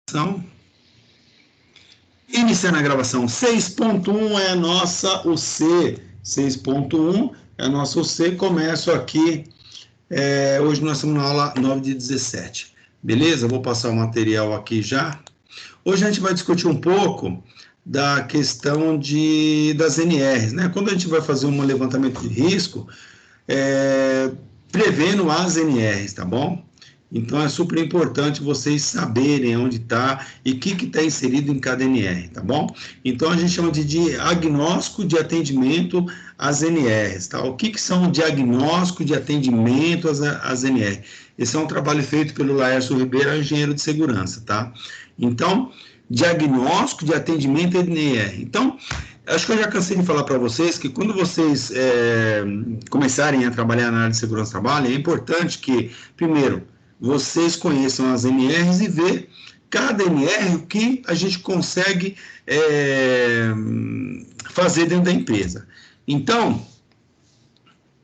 Então, iniciando a gravação, 6.1 é a nossa UC, 6.1 é a nossa UC, começo aqui, hoje nós estamos na aula 9 de 17, beleza? Vou passar o material aqui já. Hoje a gente vai discutir um pouco da questão das NRs, né? Quando a gente vai fazer um levantamento de risco, prevendo as NRs, tá bom? Então, é super importante vocês saberem onde está e o que está inserido em cada NR, tá bom? Então, a gente chama de diagnóstico de atendimento às NRs, tá? O que são diagnóstico de atendimento às NR? Esse é um trabalho feito pelo Laércio Ribeiro, engenheiro de segurança, tá? Então, diagnóstico de atendimento à NR. Então, acho que eu já cansei de falar para vocês que quando vocês começarem a trabalhar na área de segurança do trabalho, é importante que, primeiro, vocês conheçam as NRs e ver cada NR o que a gente consegue fazer dentro da empresa. Então,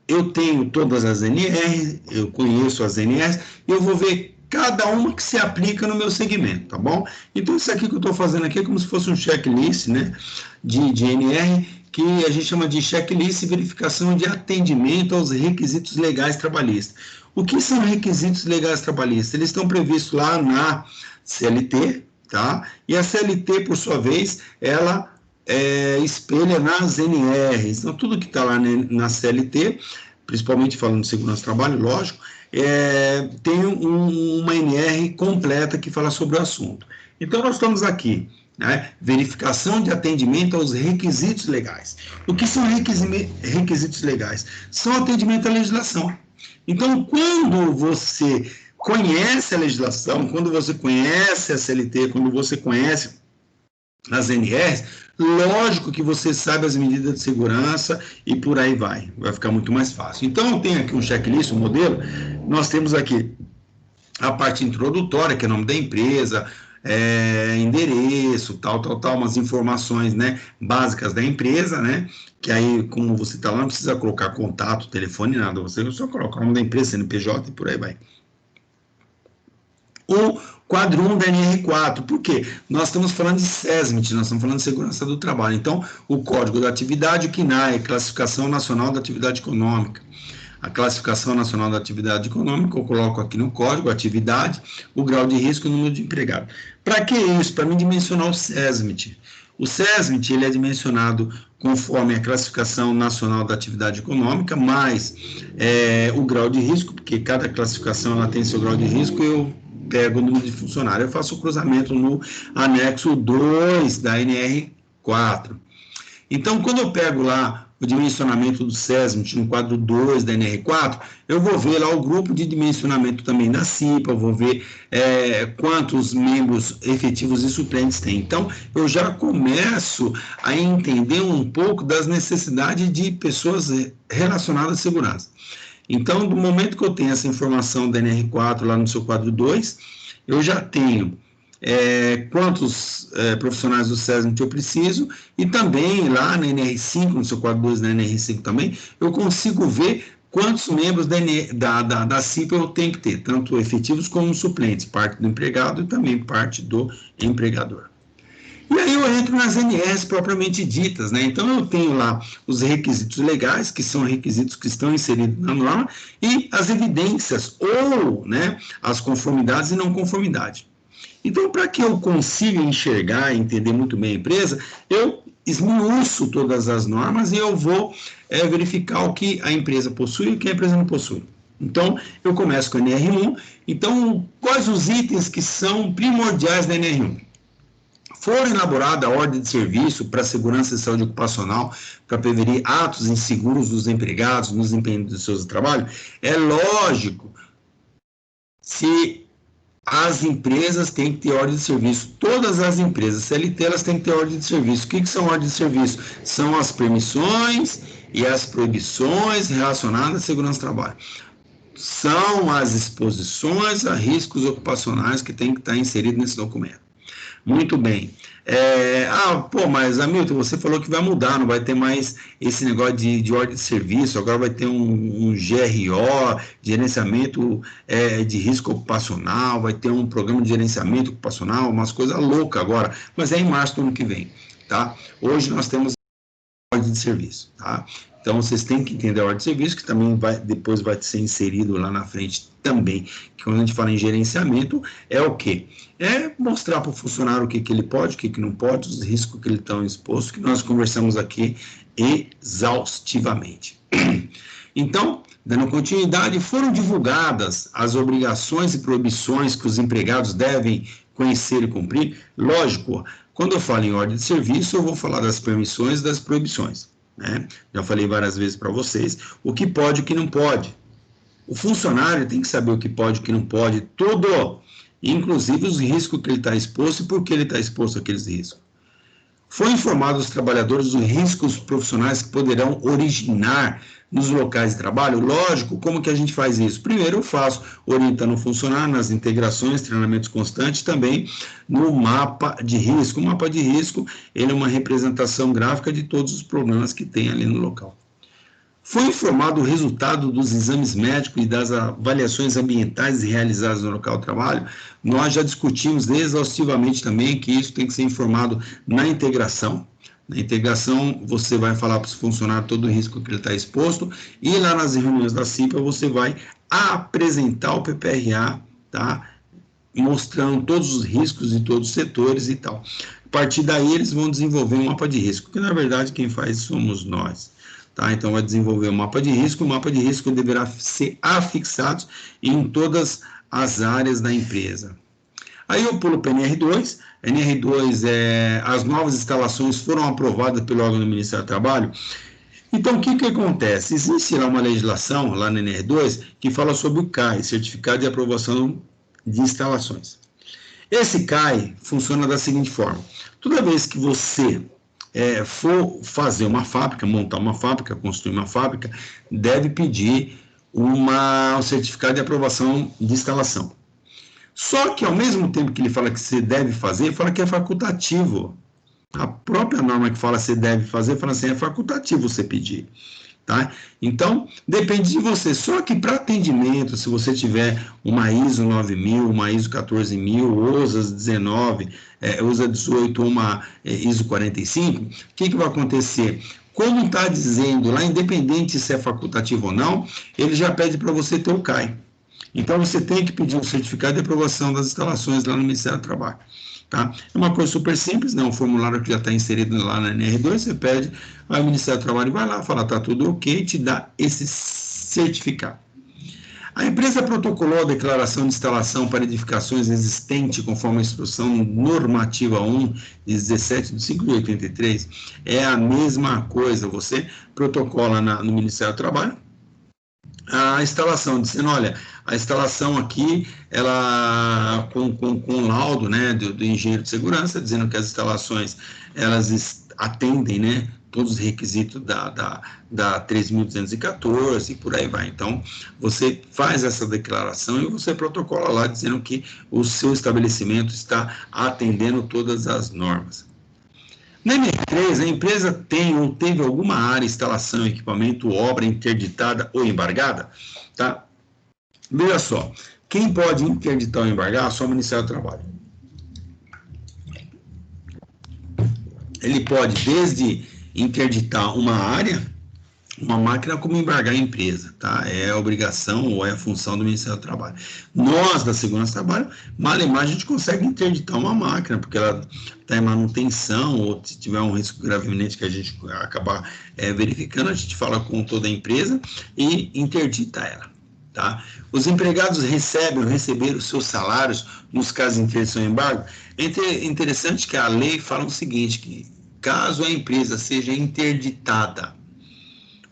eu tenho todas as NRs, eu conheço as NRs, e eu vou ver cada uma que se aplica no meu segmento, tá bom? Então, isso aqui que eu estou fazendo aqui é como se fosse um checklist, né, de NR, que a gente chama de checklist e verificação de atendimento aos requisitos legais trabalhistas. O que são requisitos legais trabalhistas? Eles estão previstos lá na CLT, tá? E a CLT, por sua vez, ela espelha nas NRs. Então, tudo que está lá na CLT, principalmente falando de segurança do trabalho, lógico, tem uma NR completa que fala sobre o assunto. Então, nós estamos aqui, né? Verificação de atendimento aos requisitos legais. O que são requisitos legais? São atendimento à legislação. Então, quando você conhece a legislação, quando você conhece a CLT, quando você conhece as NRs, lógico que você sabe as medidas de segurança e por aí vai ficar muito mais fácil. Então, eu tenho aqui um checklist, um modelo, nós temos aqui a parte introdutória, que é o nome da empresa, endereço, tal, umas informações, né, básicas da empresa, né, que aí, como você está lá, não precisa colocar contato, telefone, nada, você só coloca o nome da empresa, CNPJ e por aí vai. O quadro 1 da NR4, por quê? Nós estamos falando de SESMIT, nós estamos falando de segurança do trabalho, então, o Código da Atividade, o CNAE, Classificação Nacional da Atividade Econômica. A Classificação Nacional da Atividade Econômica, eu coloco aqui no código, atividade, o grau de risco e o número de empregado. Para que isso? Para mim dimensionar o SESMIT. O SESMIT, ele é dimensionado conforme a Classificação Nacional da Atividade Econômica, mais o grau de risco, porque cada classificação ela tem seu grau de risco, eu pego o número de funcionário, eu faço o cruzamento no anexo 2 da NR4. Então, quando eu pego lá o dimensionamento do SESMIT no quadro 2 da NR4, eu vou ver lá o grupo de dimensionamento também da CIPA, eu vou ver quantos membros efetivos e suplentes tem. Então, eu já começo a entender um pouco das necessidades de pessoas relacionadas à segurança. Então, do momento que eu tenho essa informação da NR4 lá no seu quadro 2, eu já tenho quantos profissionais do SESMIT eu preciso, e também lá na NR5, no seu quadro 2 na NR5 também, eu consigo ver quantos membros da CIPA eu tenho que ter, tanto efetivos como suplentes, parte do empregado e também parte do empregador. E aí eu entro nas NRs propriamente ditas, né? Então eu tenho lá os requisitos legais, que são requisitos que estão inseridos na norma, e as evidências, ou, né, as conformidades e não conformidade. Então, para que eu consiga enxergar e entender muito bem a empresa, eu esmiuço todas as normas e eu vou verificar o que a empresa possui e o que a empresa não possui. Então, eu começo com a NR1. Então, quais os itens que são primordiais da NR1? For elaborada a ordem de serviço para segurança e saúde ocupacional, para prevenir atos inseguros dos empregados no desempenho dos seus trabalhos, é lógico, se as empresas têm que ter ordem de serviço, todas as empresas, CLT, elas têm que ter ordem de serviço. O que são ordens de serviço? São as permissões e as proibições relacionadas à segurança do trabalho. São as exposições a riscos ocupacionais que tem que estar inserido nesse documento. Muito bem. Pô, mas Hamilton, você falou que vai mudar, não vai ter mais esse negócio de ordem de serviço, agora vai ter um GRO, gerenciamento de risco ocupacional, vai ter um programa de gerenciamento ocupacional, umas coisas loucas agora, mas é em março do ano que vem, tá? Hoje nós temos ordem de serviço, tá? Então, vocês têm que entender a ordem de serviço, que também depois vai ser inserido lá na frente também, que quando a gente fala em gerenciamento, é o quê? É mostrar para o funcionário o que ele pode, o que não pode, os riscos que ele está exposto, que nós conversamos aqui exaustivamente. Então, dando continuidade, foram divulgadas as obrigações e proibições que os empregados devem conhecer e cumprir. Lógico, quando eu falo em ordem de serviço, eu vou falar das permissões e das proibições, né? Já falei várias vezes para vocês o que pode e o que não pode. O funcionário tem que saber o que pode e o que não pode, tudo, inclusive os riscos que ele está exposto e por que ele está exposto àqueles riscos. Foi informado aos trabalhadores dos riscos profissionais que poderão originar nos locais de trabalho? Lógico, como que a gente faz isso? Primeiro eu faço orientando o funcionário nas integrações, treinamentos constantes, também no mapa de risco. O mapa de risco, ele é uma representação gráfica de todos os problemas que tem ali no local. Foi informado o resultado dos exames médicos e das avaliações ambientais realizadas no local de trabalho? Nós já discutimos exaustivamente também que isso tem que ser informado na integração. Na integração, você vai falar para o funcionário todo o risco que ele está exposto, e lá nas reuniões da CIPA você vai apresentar o PPRA, tá? Mostrando todos os riscos de todos os setores e tal. A partir daí, eles vão desenvolver um mapa de risco, que na verdade quem faz somos nós. Tá? Então, vai desenvolver um mapa de risco. O mapa de risco deverá ser afixado em todas as áreas da empresa. Aí eu pulo para a NR2. NR2, as novas instalações foram aprovadas pelo órgão do Ministério do Trabalho. Então, o que acontece? Existe lá uma legislação, lá na NR2, que fala sobre o CAI, Certificado de Aprovação de Instalações. Esse CAI funciona da seguinte forma: toda vez que você for fazer uma fábrica, montar uma fábrica, construir uma fábrica, deve pedir um certificado de aprovação de instalação. Só que, ao mesmo tempo que ele fala que você deve fazer, ele fala que é facultativo. A própria norma que fala que você deve fazer, fala assim, é facultativo você pedir. Tá? Então, depende de você. Só que para atendimento, se você tiver uma ISO 9000, uma ISO 14000, OSAS 19, OSA 18, uma ISO 45, o que vai acontecer? Como está dizendo lá, independente se é facultativo ou não, ele já pede para você ter o CAI. Então, você tem que pedir um certificado de aprovação das instalações lá no Ministério do Trabalho. Tá? É uma coisa super simples, né? Um formulário que já está inserido lá na NR2, você pede, aí o Ministério do Trabalho vai lá, fala, tá tudo ok, te dá esse certificado. A empresa protocolou a declaração de instalação para edificações existente conforme a instrução normativa 1 de 17 de 5 de 83, é a mesma coisa, você protocola no Ministério do Trabalho a instalação, dizendo, olha, a instalação aqui, ela com laudo, né, do engenheiro de segurança, dizendo que as instalações, elas atendem, né, todos os requisitos da 3.214 e por aí vai. Então, você faz essa declaração e você protocola lá, dizendo que o seu estabelecimento está atendendo todas as normas. Na NR3, a empresa tem ou teve alguma área, instalação, equipamento, obra interditada ou embargada? Tá? Veja só, quem pode interditar ou embargar? Só o Ministério do Trabalho. Ele pode desde interditar uma área, uma máquina, como embargar a empresa, tá? É a obrigação ou é a função do Ministério do Trabalho. Nós, da Segurança do Trabalho, malemar, a gente consegue interditar uma máquina, porque ela está em manutenção, ou se tiver um risco gravemente que a gente acabar verificando, a gente fala com toda a empresa e interdita ela, tá? Os empregados recebem ou receberam os seus salários nos casos de interdição e embargo. É interessante que a lei fala o seguinte, que caso a empresa seja interditada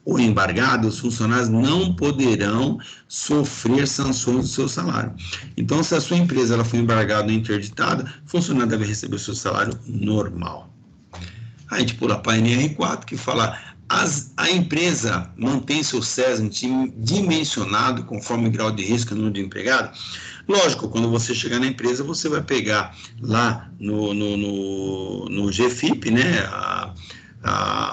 ou embargado, os funcionários não poderão sofrer sanções do seu salário. Então, se a sua empresa ela foi embargada ou interditada, o funcionário deve receber o seu salário normal. A gente pula para a NR4, que fala, a empresa mantém seu CESM dimensionado conforme o grau de risco e número de empregado. Lógico, quando você chegar na empresa, você vai pegar lá no GFIP, né,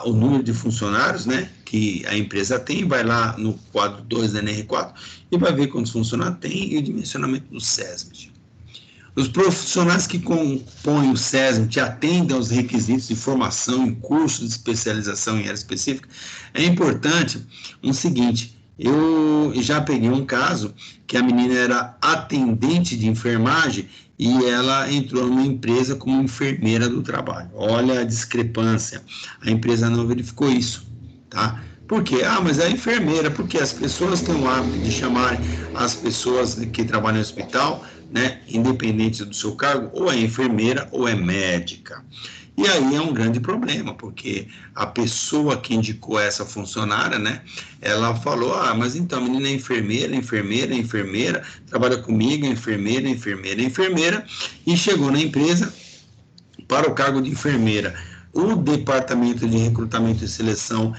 o número de funcionários, né, que a empresa tem, vai lá no quadro 2 da NR4 e vai ver quantos funcionários tem e o dimensionamento do SESMIT. Os profissionais que compõem o SESMIT atendem aos requisitos de formação em cursos de especialização em área específica. É importante o seguinte, eu já peguei um caso que a menina era atendente de enfermagem e ela entrou numa empresa como enfermeira do trabalho. Olha a discrepância, a empresa não verificou isso, tá? Por quê? Ah, mas é enfermeira, porque as pessoas têm o hábito de chamar as pessoas que trabalham no hospital, né, independente do seu cargo, ou é enfermeira ou é médica. E aí é um grande problema, porque a pessoa que indicou essa funcionária, né, ela falou, ah, mas então a menina é enfermeira, trabalha comigo, enfermeira, e chegou na empresa para o cargo de enfermeira. O departamento de recrutamento e seleção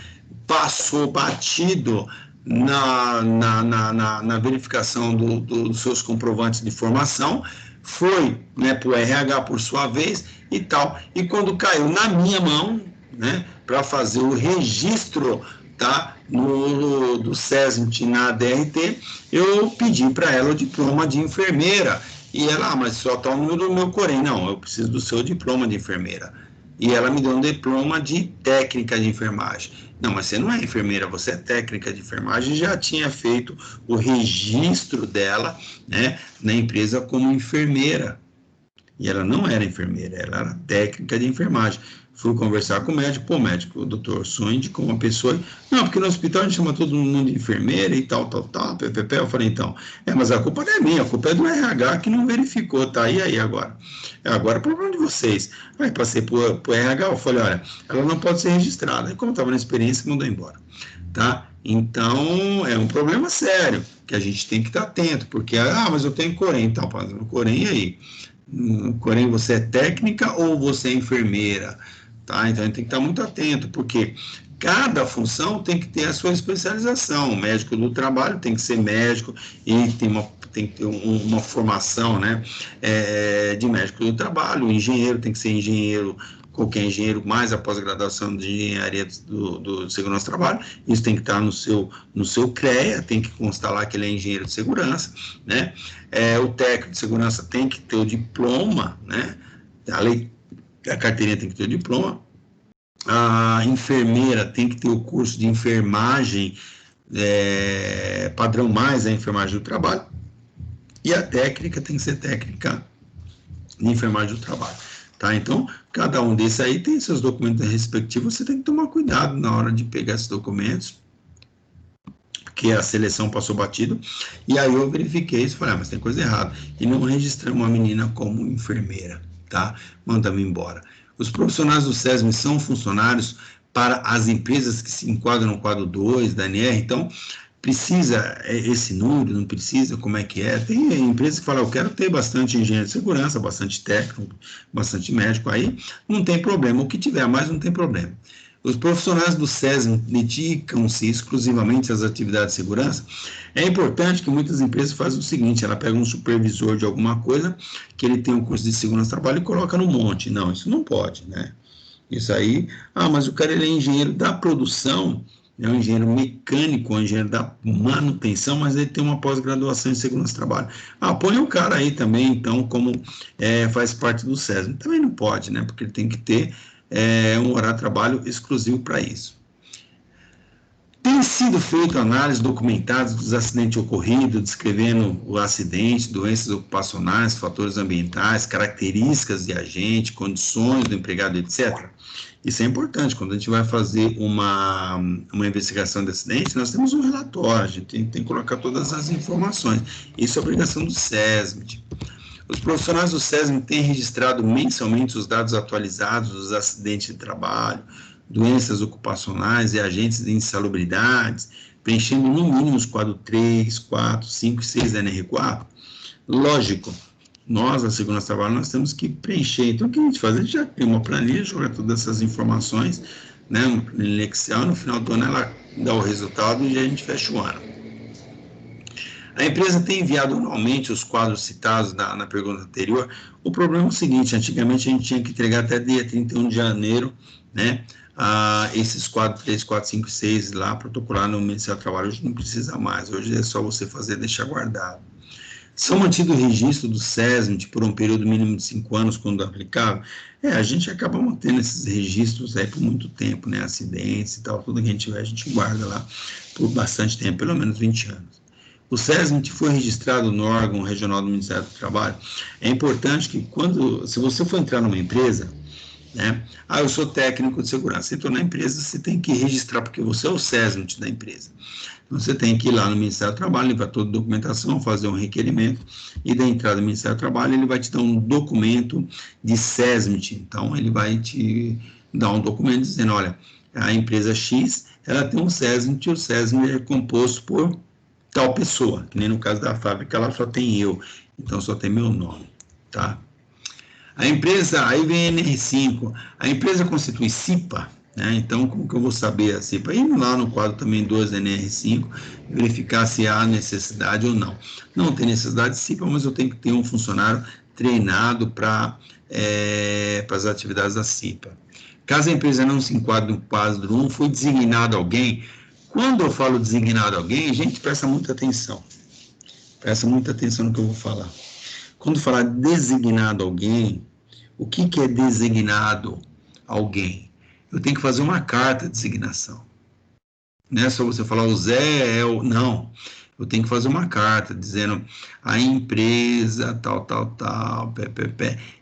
passou batido na verificação dos seus comprovantes de formação, foi, né, para o RH por sua vez e tal, e quando caiu na minha mão, né, para fazer o registro, tá, do SESMIT na DRT, eu pedi para ela o diploma de enfermeira, e ela, mas só está o número do meu Corém, não, eu preciso do seu diploma de enfermeira. E ela me deu um diploma de técnica de enfermagem. Não, mas você não é enfermeira, você é técnica de enfermagem. Já tinha feito o registro dela, né, na empresa como enfermeira. E ela não era enfermeira, ela era técnica de enfermagem. Fui conversar com o médico, o doutor Sonho indicou uma pessoa, não, porque no hospital a gente chama todo mundo de enfermeira e tal, ppp. Eu falei, então, mas a culpa não é minha, a culpa é do RH que não verificou, tá? E aí agora? Agora é problema de vocês. Aí passei pro RH, eu falei, olha, ela não pode ser registrada. E como estava na experiência, mandou embora, tá? Então, é um problema sério, que a gente tem que estar atento, porque, mas eu tenho Corém, então, no Corém aí. Porém, você é técnica ou você é enfermeira, tá? Então, a gente tem que estar muito atento, porque cada função tem que ter a sua especialização. O médico do trabalho tem que ser médico e tem que ter uma formação, né, de médico do trabalho. O engenheiro tem que ser engenheiro, qualquer engenheiro, mais a pós-graduação de engenharia do segurança do trabalho, isso tem que estar no seu CREA, tem que constar lá que ele é engenheiro de segurança, né? O técnico de segurança tem que ter o diploma, né? A carteirinha tem que ter o diploma, a enfermeira tem que ter o curso de enfermagem, padrão mais a enfermagem do trabalho, e a técnica tem que ser técnica de enfermagem do trabalho. Tá? Então, cada um desses aí tem seus documentos respectivos, você tem que tomar cuidado na hora de pegar esses documentos, porque a seleção passou batido, e aí eu verifiquei isso, falei, mas tem coisa errada, e não registramos a menina como enfermeira, tá? Mandamos embora. Os profissionais do SESMIT são funcionários para as empresas que se enquadram no quadro 2 da ANR, então, precisa esse número, não precisa, como é que é? Tem empresa que fala, eu quero ter bastante engenheiro de segurança, bastante técnico, bastante médico, aí não tem problema, o que tiver mais não tem problema. Os profissionais do SESMIT dedicam-se exclusivamente às atividades de segurança. É importante que muitas empresas façam o seguinte, ela pega um supervisor de alguma coisa, que ele tem um curso de segurança do trabalho e coloca no monte. Não, isso não pode, né? Isso aí, mas o cara ele é engenheiro da produção, é um engenheiro mecânico, um engenheiro da manutenção, mas ele tem uma pós-graduação em segurança do trabalho. Põe o cara aí também, então, como faz parte do SESMIT. Também não pode, né? Porque ele tem que ter um horário de trabalho exclusivo para isso. Tem sido feita análise documentada dos acidentes ocorridos, descrevendo o acidente, doenças ocupacionais, fatores ambientais, características de agente, condições do empregado, etc. Isso é importante, quando a gente vai fazer uma investigação de acidente, nós temos um relatório, a gente tem que colocar todas as informações. Isso é obrigação do SESMIT. Os profissionais do SESMIT têm registrado mensalmente os dados atualizados dos acidentes de trabalho, doenças ocupacionais e agentes de insalubridades, preenchendo no mínimo os quadros 3, 4, 5 e 6 da NR4. Lógico, nós, a segurança do trabalho, nós temos que preencher. Então, o que a gente faz? A gente já tem uma planilha, joga todas essas informações, né, uma planilha Excel, no final do ano ela dá o resultado e a gente fecha o ano. A empresa tem enviado anualmente os quadros citados na pergunta anterior. O problema é o seguinte, antigamente a gente tinha que entregar até dia 31 de janeiro, né, esses quadros 3, 4, 5, 6 lá, protocolar no Ministério do Trabalho. Hoje não precisa mais, hoje é só você fazer e deixar guardado. São mantidos o registro do SESMIT por um período mínimo de 5 anos, quando aplicável. A gente acaba mantendo esses registros aí por muito tempo, né, acidentes e tal, tudo que a gente tiver, a gente guarda lá por bastante tempo, pelo menos 20 anos. O SESMIT foi registrado no órgão regional do Ministério do Trabalho. É importante que se você for entrar numa empresa, né, eu sou técnico de segurança, entrou na empresa, você tem que registrar, porque você é o SESMIT da empresa. Então, você tem que ir lá no Ministério do Trabalho, levar toda a documentação, fazer um requerimento, e da entrada do Ministério do Trabalho, ele vai te dar um documento de SESMIT. Então, ele vai te dar um documento dizendo, olha, a empresa X, ela tem um SESMIT, e o SESMIT é composto por tal pessoa, que nem no caso da fábrica, ela só tem eu, então só tem meu nome, tá? A empresa, aí vem a NR5, a empresa constitui CIPA, né? Então, como que eu vou saber a CIPA? Indo lá no quadro também 2 da NR5, verificar se há necessidade ou não. Não tem necessidade de CIPA, mas eu tenho que ter um funcionário treinado para as atividades da CIPA. Caso a empresa não se enquadre no quadro 1, foi designado alguém. Quando eu falo designado alguém, gente, presta muita atenção. Presta muita atenção no que eu vou falar. Quando falar designado alguém, o que é designado alguém? Eu tenho que fazer uma carta de designação. Não é só você falar o Zé é o... Não. Eu tenho que fazer uma carta dizendo a empresa tal,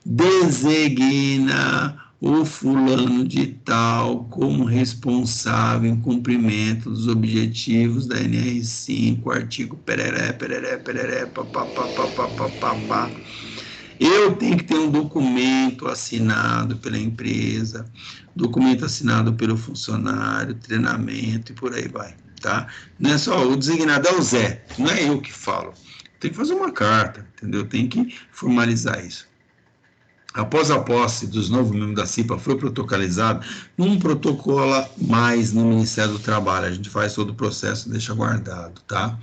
designa o fulano de tal como responsável em cumprimento dos objetivos da NR5, artigo pereré, papapá. Eu tenho que ter um documento assinado pela empresa, documento assinado pelo funcionário, treinamento e por aí vai, tá? Não é só o designado é o Zé, não é eu que falo. Tem que fazer uma carta, entendeu? Tem que formalizar isso. Após a posse dos novos membros da CIPA, foi protocolizado, não protocola mais no Ministério do Trabalho, a gente faz todo o processo e deixa guardado, tá?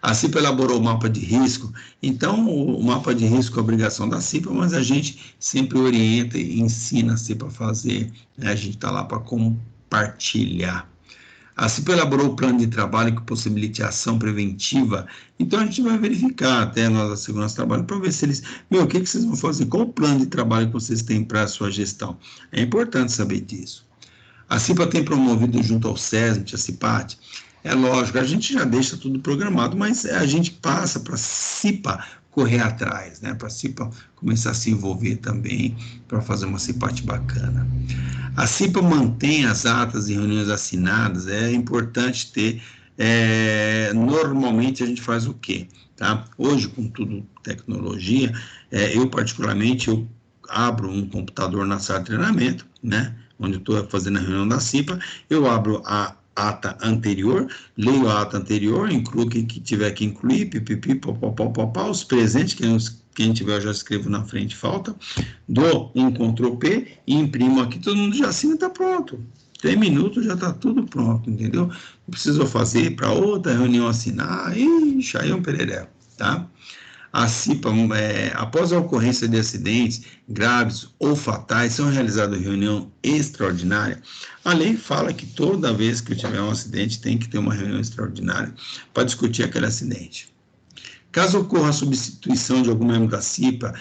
A CIPA elaborou o mapa de risco, então o mapa de risco é obrigação da CIPA, mas a gente sempre orienta e ensina a CIPA a fazer, né? A gente está lá para compartilhar. A CIPA elaborou o plano de trabalho que possibilite a ação preventiva, então a gente vai verificar até nós da Segurança do Trabalho para ver se eles, o que vocês vão fazer, qual o plano de trabalho que vocês têm para a sua gestão. É importante saber disso. A CIPA tem promovido junto ao SESMIT, a CIPAT, é lógico, a gente já deixa tudo programado, mas a gente passa para a CIPA correr atrás, né? Para a CIPA começar a se envolver também, para fazer uma CIPAT bacana. A CIPA mantém as atas de reuniões assinadas, é importante ter, normalmente a gente faz o quê? Tá? Hoje, com tudo tecnologia, eu particularmente, eu abro um computador na sala de treinamento, né? Onde estou fazendo a reunião da CIPA, eu abro a ata anterior, leio a ata anterior, incluo o que tiver que incluir, pipipi, popopó, os presentes, quem tiver eu já escrevo na frente, falta, dou um Ctrl+P e imprimo aqui, todo mundo já assina e está pronto. 3 minutos já está tudo pronto, entendeu? Não precisou fazer para outra reunião assinar, ixi, aí é um pereré, tá? A CIPA, após a ocorrência de acidentes graves ou fatais, são realizadas reunião extraordinária. A lei fala que toda vez que tiver um acidente, tem que ter uma reunião extraordinária para discutir aquele acidente. Caso ocorra a substituição de algum membro da CIPA,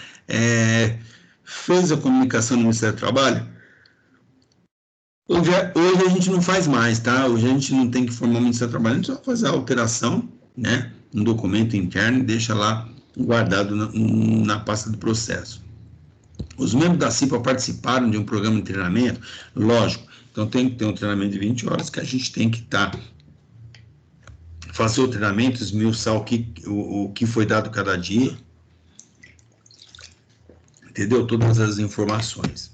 fez a comunicação no Ministério do Trabalho? Hoje a gente não faz mais, tá? Hoje a gente não tem que formar o Ministério do Trabalho, a gente só faz a alteração, né? Um documento interno e deixa lá guardado na pasta do processo. Os membros da CIPA participaram de um programa de treinamento? Lógico. Então, tem que ter um treinamento de 20 horas que a gente tem que fazer o treinamento, esmiuçar o que foi dado cada dia, entendeu? Todas as informações.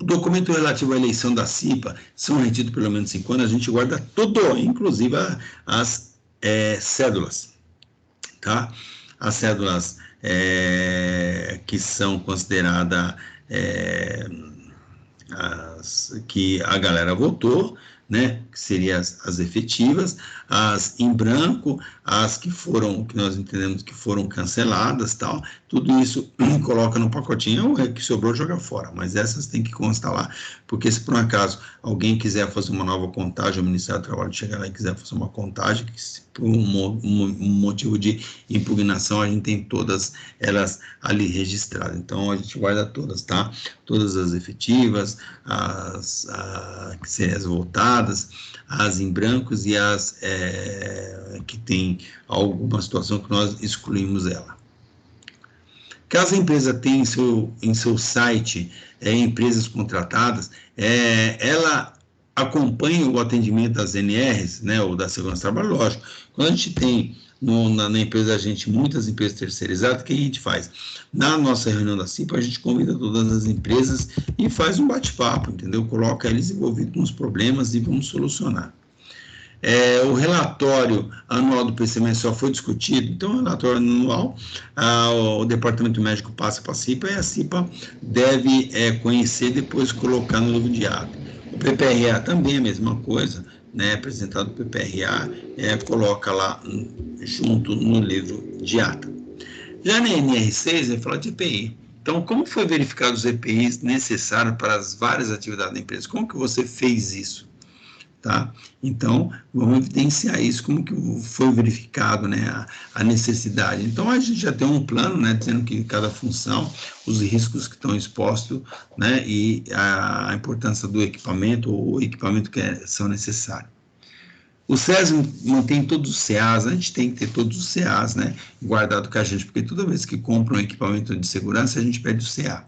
O documento relativo à eleição da CIPA são retidos pelo menos 5 anos, a gente guarda tudo, inclusive as cédulas, tá? As cédulas que são consideradas que a galera votou, né, que seriam as efetivas, as em branco, as que nós entendemos que foram canceladas, tal, tudo isso coloca no pacotinho, o que sobrou joga fora, mas essas tem que constar lá, porque se por um acaso alguém quiser fazer uma nova contagem, o Ministério do Trabalho chegar lá e quiser fazer uma contagem, que por um motivo de impugnação, a gente tem todas elas ali registradas, então a gente guarda todas, tá? Todas as efetivas, que seriam as voltadas, as em brancos e as que tem alguma situação que nós excluímos ela. Caso a empresa tenha em seu site empresas contratadas, ela acompanha o atendimento das NRs, né, ou da segurança do trabalho, lógico. Quando a gente tem na empresa, muitas empresas terceirizadas, o que a gente faz? Na nossa reunião da CIPA, a gente convida todas as empresas e faz um bate-papo, entendeu? Coloca eles envolvidos nos problemas e vamos solucionar. O relatório anual do PCM só foi discutido, então o relatório anual, o departamento médico passa para a CIPA e a CIPA deve conhecer, depois colocar no livro de ata. O PPRA também é a mesma coisa, né, apresentado o PPRA, coloca lá junto no livro de ata. Já na NR6, ele fala de EPI. Então, como foi verificado os EPIs necessários para as várias atividades da empresa? Como que você fez isso? Tá? Então, vamos evidenciar isso, como que foi verificado, né, a necessidade. Então, a gente já tem um plano, né, dizendo que cada função, os riscos que estão expostos, né, e a importância do equipamento, ou o equipamento que são necessários. O SES mantém todos os CAs, a gente tem que ter todos os CAs, né, guardado com a gente, porque toda vez que compra um equipamento de segurança, a gente pede o CA.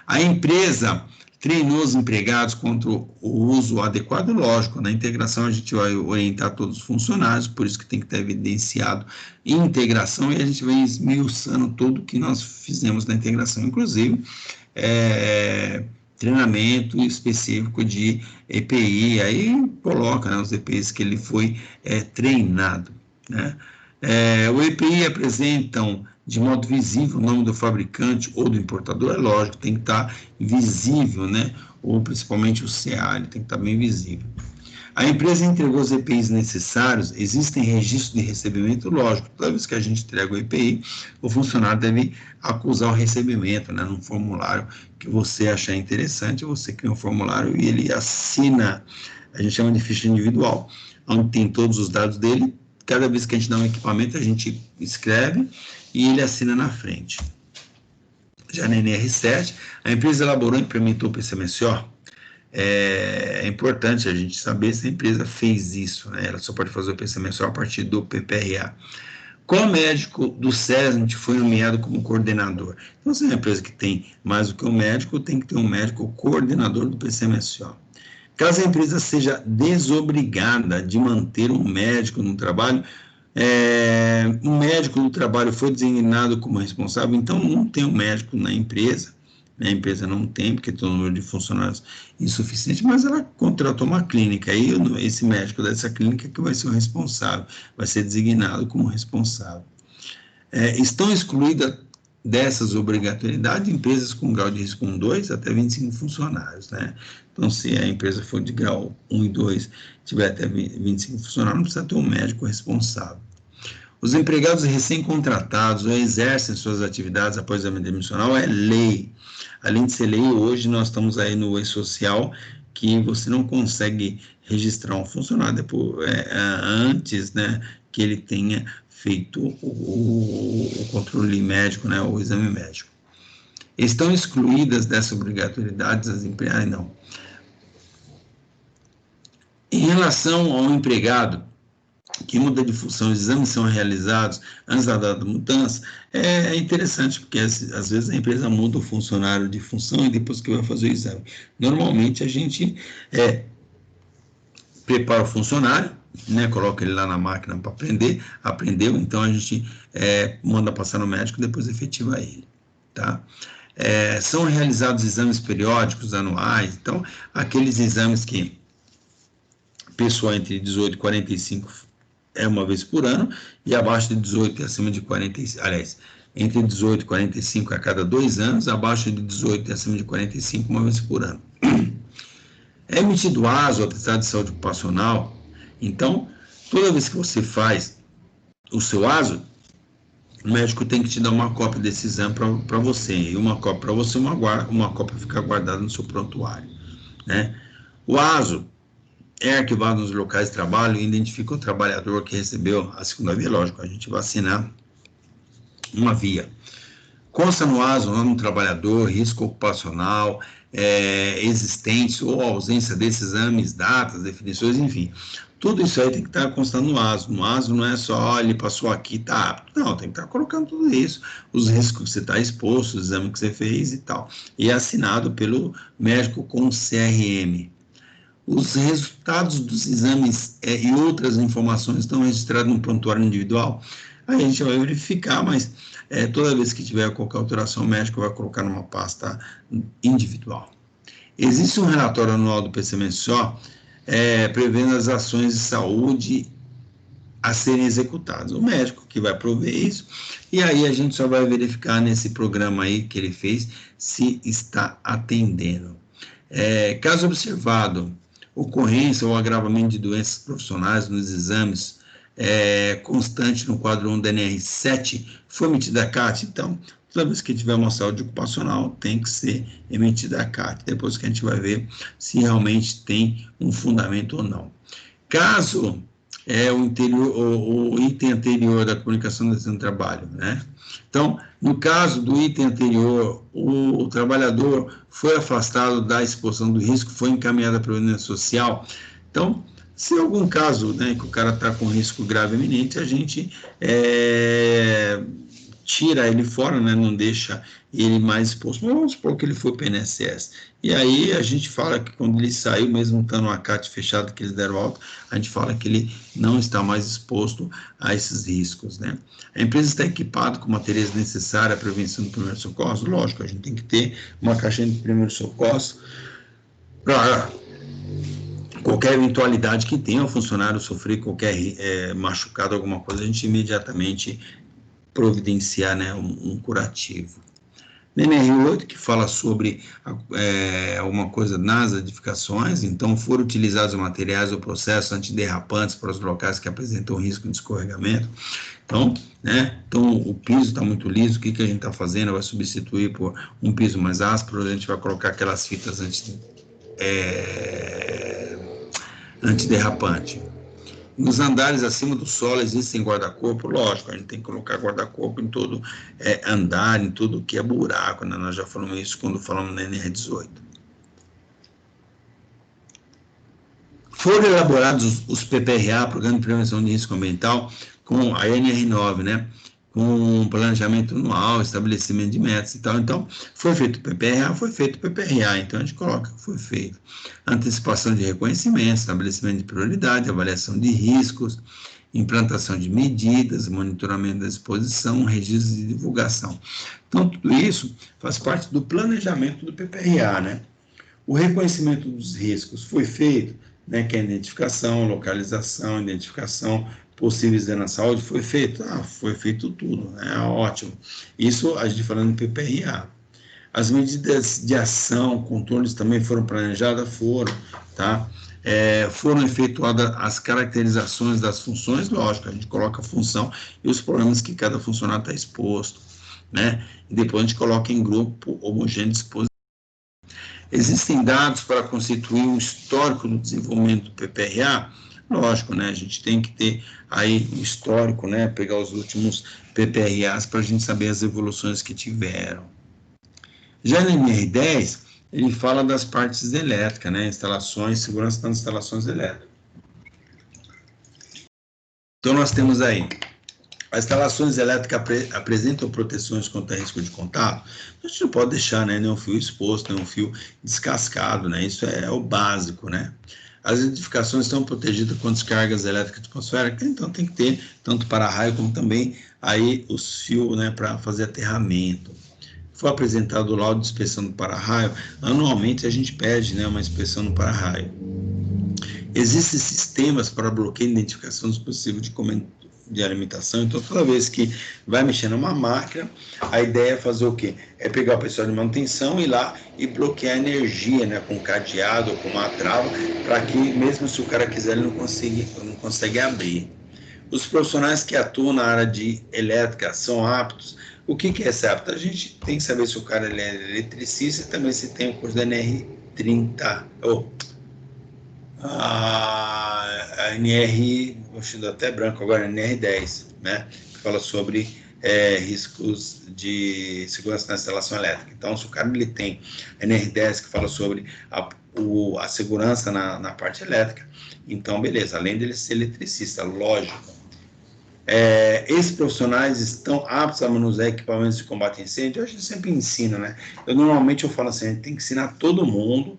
A empresa treinou os empregados contra o uso adequado, lógico, na integração a gente vai orientar todos os funcionários, por isso que tem que estar evidenciado integração, e a gente vem esmiuçando tudo que nós fizemos na integração, inclusive treinamento específico de EPI, aí coloca, né, os EPIs que ele foi treinado, né? O EPI apresentam de modo visível o nome do fabricante ou do importador, é lógico, tem que estar visível, né? Ou principalmente o CA, ele tem que estar bem visível. A empresa entregou os EPIs necessários, existem registros de recebimento, lógico, toda vez que a gente entrega o EPI, o funcionário deve acusar o recebimento, né, num formulário que você achar interessante, você cria um formulário e ele assina, a gente chama de ficha individual, onde tem todos os dados dele, cada vez que a gente dá um equipamento, a gente escreve e ele assina na frente. Já na NR7, a empresa elaborou e implementou o PCMSO. É importante a gente saber se a empresa fez isso, né? Ela só pode fazer o PCMSO a partir do PPRA. Qual médico do SESMIT foi nomeado como coordenador? Então, se é uma empresa que tem mais do que um médico, tem que ter um médico coordenador do PCMSO. Caso a empresa seja desobrigada de manter um médico no trabalho, um médico do trabalho foi designado como responsável, então não tem um médico na empresa, né? A empresa não tem, porque tem um número de funcionários insuficiente, mas ela contratou uma clínica, aí esse médico dessa clínica que vai ser o responsável, vai ser designado como responsável. Estão excluídas dessas obrigatoriedades empresas com grau de risco 1, 2 até 25 funcionários, né? Então, se a empresa for de grau 1 e 2, tiver até 25 funcionários, não precisa ter um médico responsável. Os empregados recém-contratados ou exercem suas atividades após o exame demisssional é lei. Além de ser lei, hoje nós estamos aí no e-social, que você não consegue registrar um funcionário depois, antes, né, que ele tenha feito o controle médico, né, o exame médico. Estão excluídas dessa obrigatoriedade as empresas? Não. Em relação ao empregado que muda de função, os exames são realizados antes da data da mudança, é interessante, porque às vezes a empresa muda o funcionário de função e depois que vai fazer o exame. Normalmente a gente prepara o funcionário, né, coloca ele lá na máquina para aprender, aprendeu, então a gente manda passar no médico, depois efetiva ele, tá? São realizados exames periódicos, anuais, então aqueles exames que pessoal entre 18 e 45 uma vez por ano, e abaixo de 18 e acima de 45, aliás, entre 18 e 45 a cada 2 anos, abaixo de 18 e acima de 45 uma vez por ano. É emitido o ASO, o atestado de saúde ocupacional. Então, toda vez que você faz o seu ASO, o médico tem que te dar uma cópia desse exame para você, e uma cópia para você, uma cópia fica guardada no seu prontuário, né? O ASO é arquivado nos locais de trabalho e identifica o trabalhador que recebeu a segunda via. Lógico, a gente vai assinar uma via. Consta no ASO o nome do trabalhador, risco ocupacional, existentes ou ausência desses exames, datas, definições, enfim. Tudo isso aí tem que estar constando no ASO. No ASO não é só, ele passou aqui, tá apto. Não, tem que estar colocando tudo isso, os riscos que você está exposto, os exames que você fez e tal. E é assinado pelo médico com CRM. Os resultados dos exames e outras informações estão registrados no prontuário individual. Aí a gente vai verificar, mas toda vez que tiver qualquer alteração, o médico vai colocar numa pasta individual. Existe um relatório anual do PCMSO prevendo as ações de saúde a serem executadas. O médico que vai prover isso, e aí a gente só vai verificar nesse programa aí que ele fez se está atendendo. Caso observado ocorrência ou agravamento de doenças profissionais nos exames constante no quadro 1 da NR7, foi emitida a CAT, então, toda vez que tiver uma saúde ocupacional, tem que ser emitida a CAT, depois que a gente vai ver se realmente tem um fundamento ou não. Caso o item anterior da comunicação do trabalho, né? Então, no caso do item anterior, o trabalhador foi afastado da exposição do risco, foi encaminhado à Previdência Social. Então, se algum caso, né, que o cara está com risco grave iminente, a gente tira ele fora, né, não deixa ele mais exposto. Mas vamos supor que ele foi para o INSS. E aí a gente fala que quando ele saiu, mesmo estando uma CAT fechada que eles deram alta, a gente fala que ele não está mais exposto a esses riscos, né? A empresa está equipada com materiais necessários à prevenção do primeiro socorro? Lógico, a gente tem que ter uma caixinha de primeiro socorro para qualquer eventualidade que tenha o funcionário sofrer qualquer machucado, alguma coisa, a gente imediatamente providenciar, né, um curativo. NR8, que fala sobre uma coisa nas edificações, então foram utilizados materiais ou processos antiderrapantes para os locais que apresentam risco de escorregamento. Então, né, então o piso está muito liso, o que a gente está fazendo? Vai substituir por um piso mais áspero, a gente vai colocar aquelas fitas antiderrapante. Nos andares acima do solo existem guarda-corpo? Lógico, a gente tem que colocar guarda-corpo em todo andar, em tudo que é buraco, né? Nós já falamos isso quando falamos na NR18. Foram elaborados os PPRA, Programa de Prevenção de Risco Ambiental, com a NR9, né? Com planejamento anual, estabelecimento de metas e tal. Então, foi feito o PPRA, foi feito o PPRA. Então, a gente coloca que foi feito. Antecipação de reconhecimento, estabelecimento de prioridade, avaliação de riscos, implantação de medidas, monitoramento da exposição, registro de divulgação. Então, tudo isso faz parte do planejamento do PPRA, né? O reconhecimento dos riscos foi feito, né, que é a identificação, localização, identificação, possíveis danos à saúde, foi feito? Foi feito tudo, né? Ótimo. Isso a gente falando em PPRA. As medidas de ação, controles também foram planejadas? Foram, tá? Foram efetuadas as caracterizações das funções? Lógico, a gente coloca a função e os problemas que cada funcionário está exposto, né? E depois a gente coloca em grupo homogêneo de exposição. Existem dados para constituir um histórico do desenvolvimento do PPRA? Lógico, né? A gente tem que ter aí um histórico, né? Pegar os últimos PPRAs para a gente saber as evoluções que tiveram. Já no NR10, ele fala das partes elétricas, né? Instalações, segurança das instalações elétricas. Então, nós temos aí, as instalações elétricas apresentam proteções contra risco de contato? A gente não pode deixar, né, nenhum fio exposto, nenhum fio descascado, né? Isso é o básico, né? As edificações estão protegidas contra descargas elétricas atmosféricas, então tem que ter tanto para-raio como também aí os fios, né, para fazer aterramento. Foi apresentado o laudo de inspeção do para-raio. Anualmente a gente pede, né, uma inspeção no para-raio. Existem sistemas para bloqueio e identificação dos possíveis de alimentação. Então, toda vez que vai mexer numa máquina, a ideia é fazer o quê? É pegar o pessoal de manutenção, ir lá e bloquear a energia, né, com cadeado ou com uma trava, para que, mesmo se o cara quiser, ele não consegue abrir. Os profissionais que atuam na área de elétrica são aptos. O que é ser apto? A gente tem que saber se o cara é eletricista e também se tem o curso da NR30, ou a NR, poxa, deu até branco agora, NR10, né? Que fala sobre riscos de segurança na instalação elétrica. Então, se o cara ele tem a NR10 que fala sobre a segurança na parte elétrica, então, beleza, além dele ser eletricista, lógico. Esses profissionais estão aptos a manusear equipamentos de combate a incêndio? Eu sempre ensino, né? Normalmente eu falo assim, a gente tem que ensinar todo mundo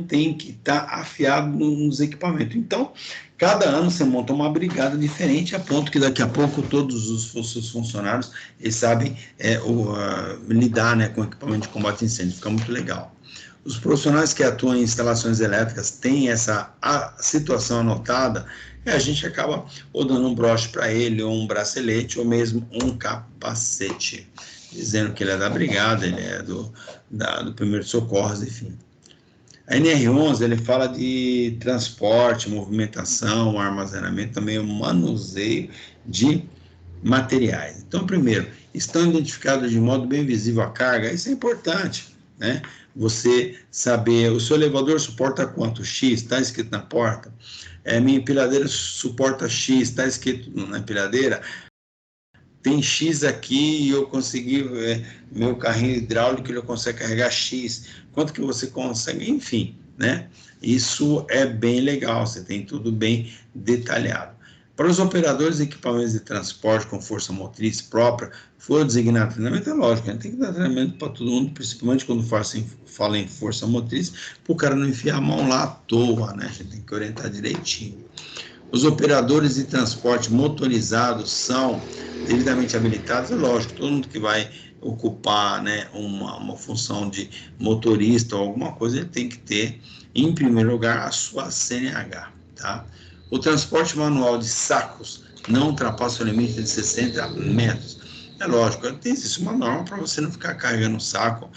tem que estar afiado nos equipamentos. Então, cada ano você monta uma brigada diferente, a ponto que daqui a pouco todos os seus funcionários eles sabem lidar, né, com equipamento de combate a incêndio, fica muito legal. Os profissionais que atuam em instalações elétricas têm essa situação anotada, e a gente acaba ou dando um broche para ele, ou um bracelete, ou mesmo um capacete, dizendo que ele é da brigada, ele é do primeiro socorros, enfim. A NR11, ele fala de transporte, movimentação, armazenamento, também o manuseio de materiais. Então, primeiro, estão identificados de modo bem visível a carga, isso é importante, né? Você saber, o seu elevador suporta quanto? X, está escrito na porta. Minha empilhadeira suporta X, está escrito na empilhadeira. Tem X aqui e eu consegui, meu carrinho hidráulico ele consegue carregar X. Quanto que você consegue? Enfim, né? Isso é bem legal, você tem tudo bem detalhado. Para os operadores de equipamentos de transporte com força motriz própria, for designado treinamento, é lógico, a gente tem que dar treinamento para todo mundo, principalmente quando fala em força motriz, para o cara não enfiar a mão lá à toa, né? A gente tem que orientar direitinho. Os operadores de transporte motorizados são devidamente habilitados, é lógico, todo mundo que vai ocupar, né, uma função de motorista ou alguma coisa, ele tem que ter, em primeiro lugar, a sua CNH, tá? O transporte manual de sacos não ultrapassa o limite de 60 metros. É lógico, existe uma norma para você não ficar carregando o saco,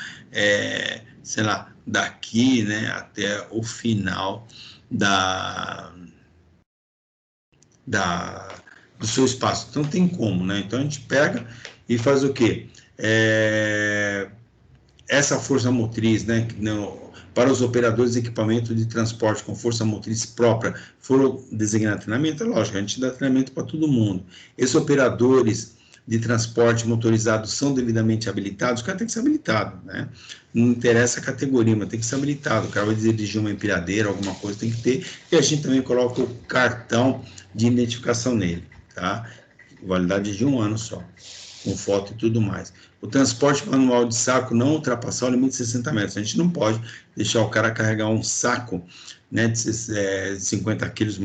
sei lá, daqui, né, até o final do seu espaço. Então, tem como, né? Então, a gente pega e faz o quê? Essa força motriz, né? Para os operadores de equipamento de transporte com força motriz própria, foram designados treinamento, é lógico, a gente dá treinamento para todo mundo. Esses operadores de transporte motorizado são devidamente habilitados, o cara tem que ser habilitado, né? Não interessa a categoria, mas tem que ser habilitado. O cara vai dirigir uma empilhadeira, alguma coisa tem que ter, e a gente também coloca o cartão de identificação nele, tá? Validade de 1 ano só, com foto e tudo mais. O transporte manual de saco não ultrapassar o limite de 60 metros. A gente não pode deixar o cara carregar um saco, né, de 50 quilos,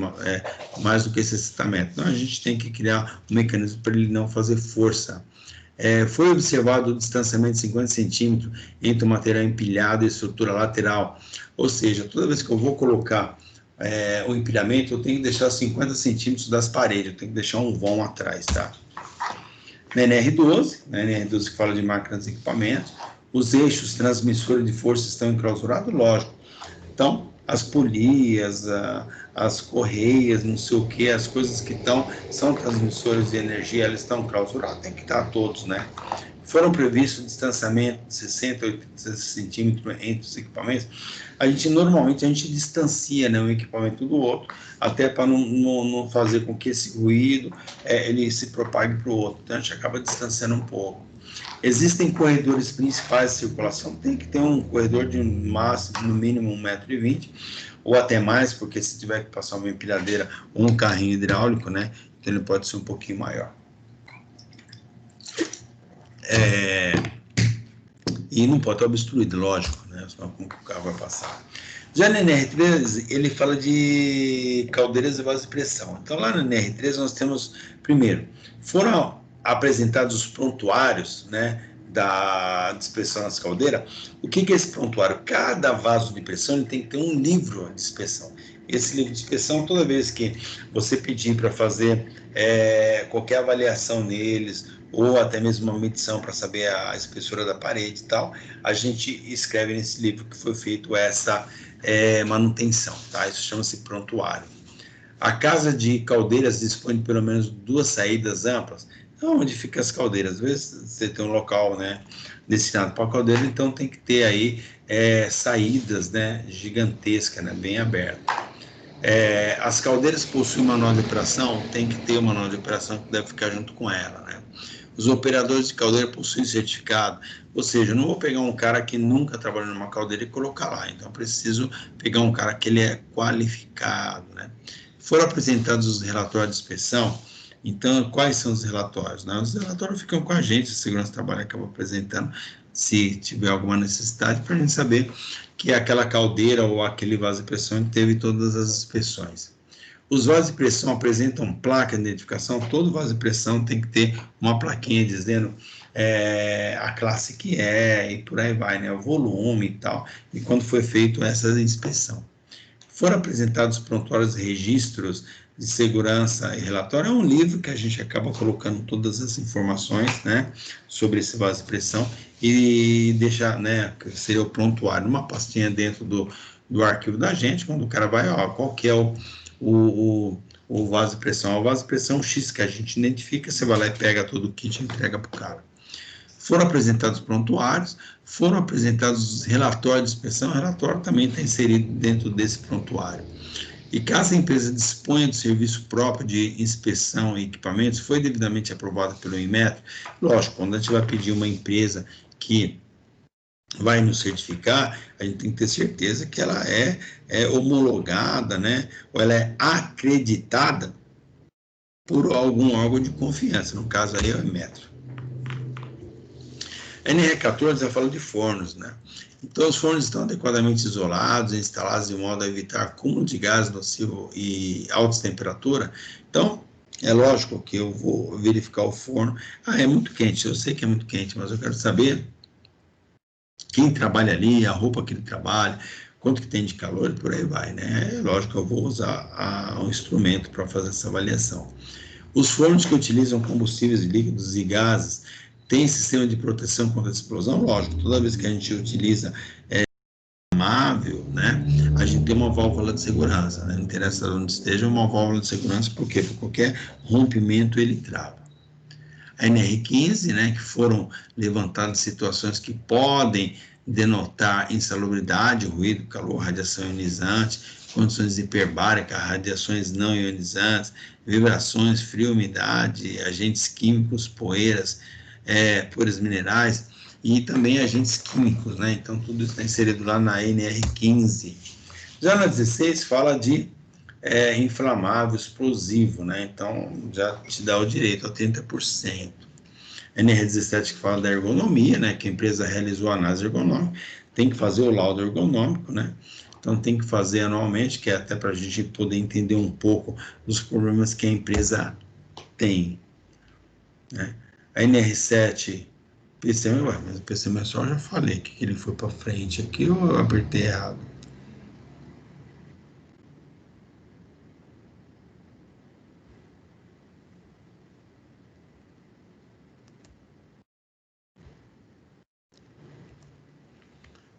mais do que 60 metros. Então, a gente tem que criar um mecanismo para ele não fazer força. Foi observado o distanciamento de 50 centímetros entre o material empilhado e a estrutura lateral. Ou seja, toda vez que eu vou colocar o empilhamento, eu tenho que deixar 50 centímetros das paredes, eu tenho que deixar um vão atrás, tá? Na NR12 que fala de máquinas e equipamentos, os eixos transmissores de força estão enclausurados, lógico. Então, as polias, as correias, não sei o que, as coisas que são transmissores de energia, elas estão clausuradas, tem que estar todos, né? Foram previstos distanciamento de 60 a 80 centímetros entre os equipamentos. Normalmente a gente distancia, né, um equipamento do outro, até para não fazer com que esse ruído ele se propague para o outro. Então a gente acaba distanciando um pouco. Existem corredores principais de circulação, tem que ter um corredor de máximo, no mínimo 1,20 m, ou até mais, porque se tiver que passar uma empilhadeira ou um carrinho hidráulico, né, então ele pode ser um pouquinho maior. E não pode estar obstruído, lógico, né, senão como que o carro vai passar. Já na NR13, ele fala de caldeiras e vasos de pressão. Então, lá na NR13, nós temos, primeiro, foram apresentados os prontuários, né, da dispersão nas caldeiras. O que é esse prontuário? Cada vaso de pressão ele tem que ter um livro de inspeção. Esse livro de inspeção, toda vez que você pedir para fazer qualquer avaliação neles, ou até mesmo uma medição para saber a espessura da parede e tal, a gente escreve nesse livro que foi feito essa manutenção, tá? Isso chama-se prontuário. A casa de caldeiras dispõe de pelo menos 2 saídas amplas. Então, onde ficam as caldeiras? Às vezes você tem um local, né, destinado para caldeira, então tem que ter aí saídas, né, gigantescas, né, bem abertas. As caldeiras possuem manual de operação, tem que ter um manual de operação que deve ficar junto com ela, né? Os operadores de caldeira possuem certificado, ou seja, eu não vou pegar um cara que nunca trabalhou numa caldeira e colocar lá, então eu preciso pegar um cara que ele é qualificado, né? Foram apresentados os relatórios de inspeção, então quais são os relatórios, né? Os relatórios ficam com a gente, a segurança do trabalho acaba apresentando, se tiver alguma necessidade, para a gente saber que aquela caldeira ou aquele vaso de pressão teve todas as inspeções. Os vasos de pressão apresentam placa de identificação, todo vaso de pressão tem que ter uma plaquinha dizendo a classe que e por aí vai, né, o volume e tal, e quando foi feito essa inspeção. Foram apresentados prontuários e registros de segurança e relatório. É um livro que a gente acaba colocando todas as informações, né, sobre esse vaso de pressão e deixar, né, que seria o prontuário, numa pastinha dentro do arquivo da gente, quando o cara vai, ó, qual que é o vaso de pressão. O vaso de pressão X que a gente identifica, você vai lá e pega todo o kit e entrega para o cara. Foram apresentados prontuários, foram apresentados os relatórios de inspeção, o relatório também está inserido dentro desse prontuário. E caso a empresa disponha do serviço próprio de inspeção e equipamentos, foi devidamente aprovado pelo Inmetro, lógico, quando a gente vai pedir uma empresa que vai nos certificar, a gente tem que ter certeza que ela é homologada, né, ou ela é acreditada por algum órgão de confiança, no caso aí é o Inmetro. A NR14 já fala de fornos, né? Então, os fornos estão adequadamente isolados, instalados de modo a evitar acúmulo de gás nocivo e alta temperatura. Então, é lógico que eu vou verificar o forno. É muito quente, eu sei que é muito quente, mas eu quero saber quem trabalha ali, a roupa que ele trabalha, quanto que tem de calor e por aí vai, né? É lógico que eu vou usar um instrumento para fazer essa avaliação. Os fornos que utilizam combustíveis líquidos e gases têm sistema de proteção contra a explosão? Lógico, toda vez que a gente utiliza inflamável, né, a gente tem uma válvula de segurança, né? Não interessa onde esteja, uma válvula de segurança, porque por qualquer rompimento ele trava. A NR15, né, que foram levantadas situações que podem denotar insalubridade, ruído, calor, radiação ionizante, condições hiperbáricas, radiações não ionizantes, vibrações, frio, umidade, agentes químicos, poeiras, poeiras minerais e também agentes químicos, né? Então, tudo isso está inserido lá na NR15. Já na 16 fala de inflamável, explosivo, né? Então, já te dá o direito a 30%. NR17 que fala da ergonomia, né? Que a empresa realizou a análise ergonômica, tem que fazer o laudo ergonômico, né? Então, tem que fazer anualmente, que é até para a gente poder entender um pouco dos problemas que a empresa tem, né? A NR7, PCM, mas o PCM só eu já falei que ele foi para frente aqui, eu apertei errado.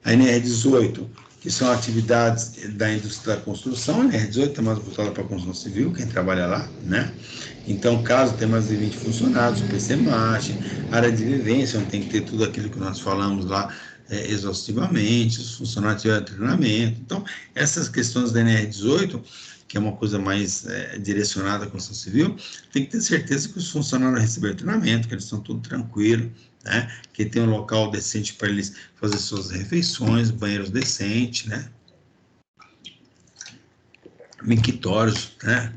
A NR18, que são atividades da indústria da construção, a NR18 é mais voltada para a construção civil, quem trabalha lá, né? Então, caso tenha mais de 20 funcionários, o PCMAT, área de vivência, onde tem que ter tudo aquilo que nós falamos lá exaustivamente, os funcionários tiveram treinamento. Então, essas questões da NR18, que é uma coisa mais direcionada à construção civil, tem que ter certeza que os funcionários receberam treinamento, que eles estão tudo tranquilos, né? Que tem um local decente para eles fazer suas refeições, banheiros decentes, né? Mictórios, né?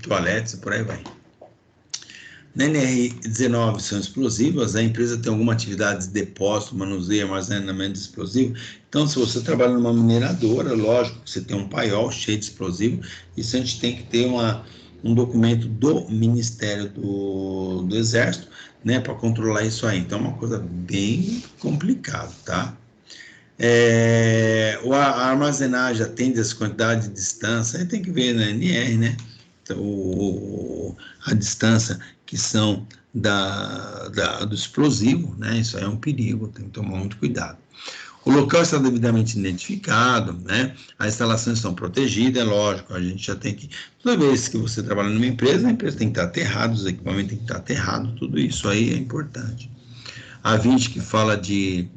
Toaletes e por aí vai. Na NR19 são explosivas, a empresa tem alguma atividade de depósito, manuseio, armazenamento de explosivo. Então, se você trabalha numa mineradora, lógico que você tem um paiol cheio de explosivo, isso a gente tem que ter um documento do Ministério do Exército, né, para controlar isso aí. Então, é uma coisa bem complicada, tá? A armazenagem atende as quantidades de distância, aí tem que ver na NR, né? Então, a distância que são do explosivo, né? Isso aí é um perigo, tem que tomar muito cuidado. O local está devidamente identificado, né? As instalações estão protegidas, é lógico, a gente já tem que... Toda vez que você trabalha numa empresa, a empresa tem que estar aterrada, os equipamentos têm que estar aterrados, tudo isso aí é importante. A 20 que fala de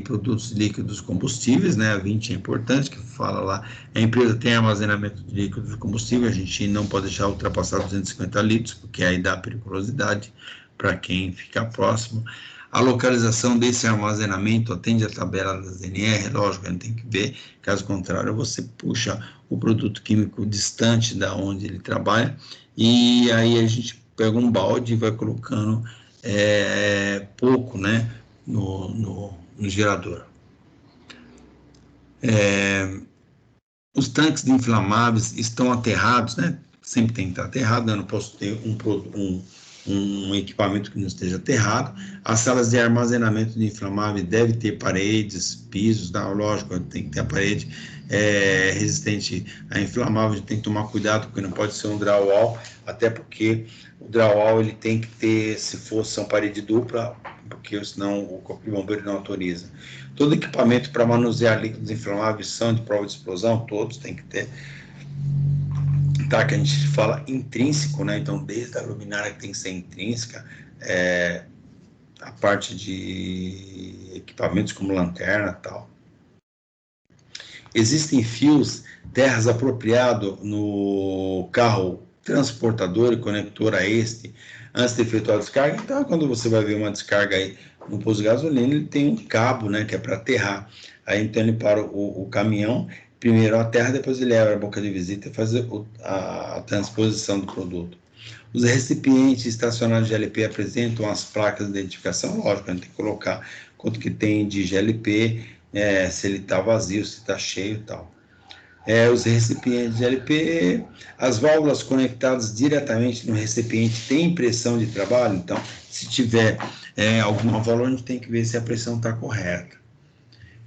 produtos líquidos combustíveis, né? A 20 é importante, que fala lá, a empresa tem armazenamento de líquidos combustíveis, a gente não pode deixar ultrapassar 250 litros, porque aí dá periculosidade para quem fica próximo. A localização desse armazenamento atende à tabela das NR, lógico, a gente tem que ver, caso contrário, você puxa o produto químico distante da onde ele trabalha, e aí a gente pega um balde e vai colocando pouco, né, no gerador. Os tanques de inflamáveis estão aterrados, né? Sempre tem que estar aterrado, né? Eu não posso ter um equipamento que não esteja aterrado. As salas de armazenamento de inflamável devem ter paredes, pisos, tá? Lógico, tem que ter a parede resistente a inflamável, a gente tem que tomar cuidado, porque não pode ser um drywall, até porque o drywall ele tem que ter, se fosse uma parede dupla, porque senão o Corpo de Bombeiro não autoriza. Todo equipamento para manusear líquidos inflamáveis são de prova de explosão, todos tem que ter. Tá, que a gente fala intrínseco, né? Então, desde a luminária que tem que ser intrínseca, a parte de equipamentos como lanterna e tal. Existem fios, terras apropriado no carro transportador e conector a este, antes de efetuar a descarga. Então, quando você vai ver uma descarga aí no posto de gasolina, ele tem um cabo, né, que é para aterrar. Aí, então, ele para o caminhão, primeiro aterra, depois ele abre a boca de visita e faz a transposição do produto. Os recipientes estacionados de GLP apresentam as placas de identificação, lógico, a gente tem que colocar quanto que tem de GLP, se ele está vazio, se está cheio e tal. Os recipientes de GLP, as válvulas conectadas diretamente no recipiente têm pressão de trabalho, então, se tiver alguma válvula, a gente tem que ver se a pressão está correta.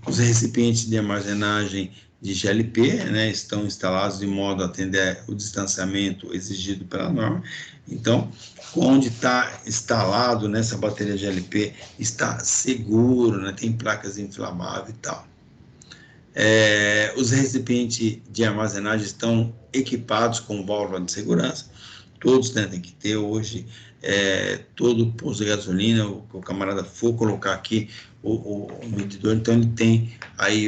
Os recipientes de armazenagem de GLP, né, estão instalados de modo a atender o distanciamento exigido pela norma. Então, onde está instalado nessa bateria GLP está seguro, né, tem placas inflamáveis e tal. Os recipientes de armazenagem estão equipados com válvula de segurança. Todos, né, tem que ter hoje, todo posto de gasolina, o camarada for colocar aqui o medidor, então ele tem aí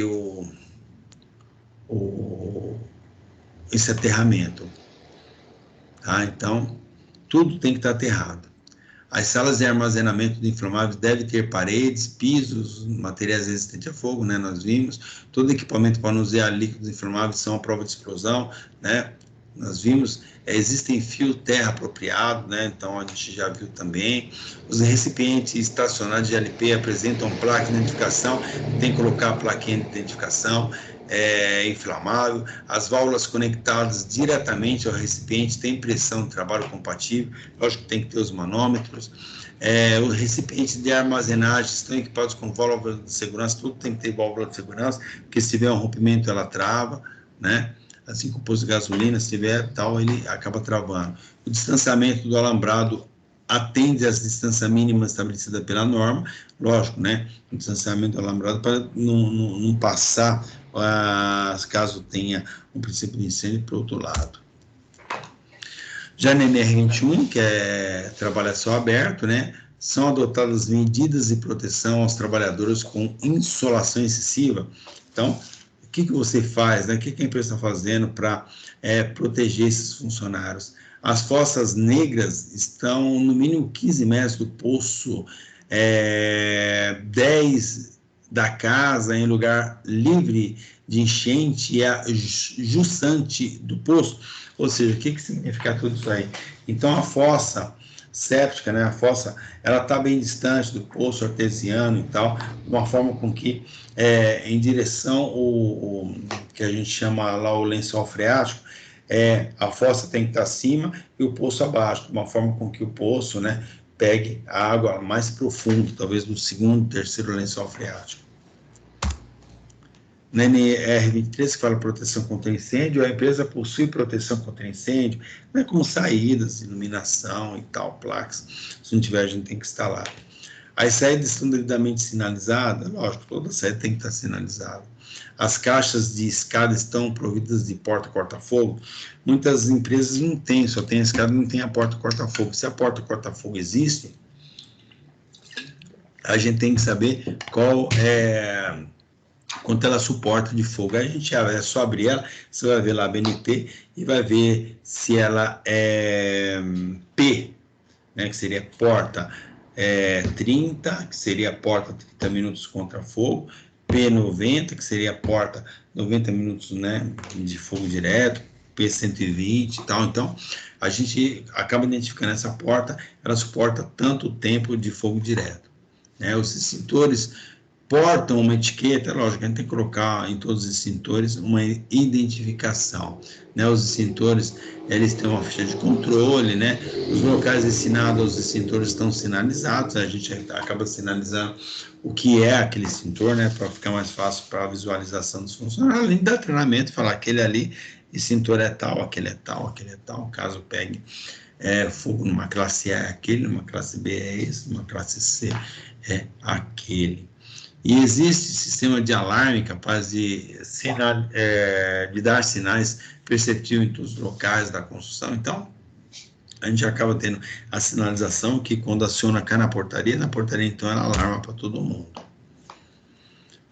esse aterramento. Tá? Então, tudo tem que estar aterrado. As salas de armazenamento de inflamáveis devem ter paredes, pisos, materiais resistentes a fogo, né? Nós vimos. Todo equipamento para manusear líquidos inflamáveis são a prova de explosão, né? Nós vimos. Existem fio terra apropriado, né? Então a gente já viu também. Os recipientes estacionados de LP apresentam placa de identificação, tem que colocar a plaquinha de identificação. Inflamável, as válvulas conectadas diretamente ao recipiente têm pressão de trabalho compatível, lógico que tem que ter os manômetros, os recipientes de armazenagem estão equipados com válvula de segurança, tudo tem que ter válvula de segurança, porque se tiver um rompimento ela trava, né? Assim como o posto de gasolina, se tiver tal, ele acaba travando. O distanciamento do alambrado atende às distâncias mínimas estabelecidas pela norma, lógico, né? O distanciamento do alambrado para não passar, caso tenha um princípio de incêndio, para o outro lado. Já na NR21, que é trabalho a céu aberto, né? São adotadas medidas de proteção aos trabalhadores com insolação excessiva. Então, o que você faz, né? O que a empresa está fazendo para proteger esses funcionários? As fossas negras estão no mínimo 15 metros do poço, 10 da casa em lugar livre de enchente e a jussante do poço. Ou seja, o que significa tudo isso aí? Então, a fossa séptica, né, a fossa, ela está bem distante do poço artesiano e tal, de uma forma com que, em direção ao que a gente chama lá o lençol freático, a fossa tem que estar acima e o poço abaixo, de uma forma com que o poço, né, pegue a água mais profunda, talvez no segundo, terceiro lençol freático. Na NR23, que fala proteção contra incêndio, a empresa possui proteção contra incêndio, né, como saídas, iluminação e tal, placas. Se não tiver, a gente tem que instalar. As saídas estão devidamente sinalizadas, lógico, toda saída tem que estar sinalizada. As caixas de escada estão providas de porta corta-fogo. Muitas empresas não têm, só tem a escada, não tem a porta corta-fogo. Se a porta corta-fogo existe, a gente tem que saber quanto ela suporta de fogo. Aí a gente é só abrir ela, você vai ver lá a BNT e vai ver se ela é P, né, que seria porta 30, que seria porta 30 minutos contra fogo, P90, que seria porta 90 minutos, né, de fogo direto, P120 e tal. Então, a gente acaba identificando essa porta, ela suporta tanto tempo de fogo direto, né? Os extintores portam uma etiqueta, lógico, a gente tem que colocar em todos os extintores uma identificação, né? Os extintores, eles têm uma ficha de controle, né? Os locais destinados aos extintores estão sinalizados, a gente acaba sinalizando o que é aquele extintor, né? Para ficar mais fácil para a visualização dos funcionários, além de dar treinamento, falar aquele ali, extintor é tal, aquele é tal, aquele é tal, caso pegue fogo numa classe A é aquele, numa classe B é esse, numa classe C é aquele. E existe sistema de alarme capaz de dar sinais perceptíveis em todos os locais da construção. Então, a gente acaba tendo a sinalização que quando aciona cai na portaria então ela alarma para todo mundo.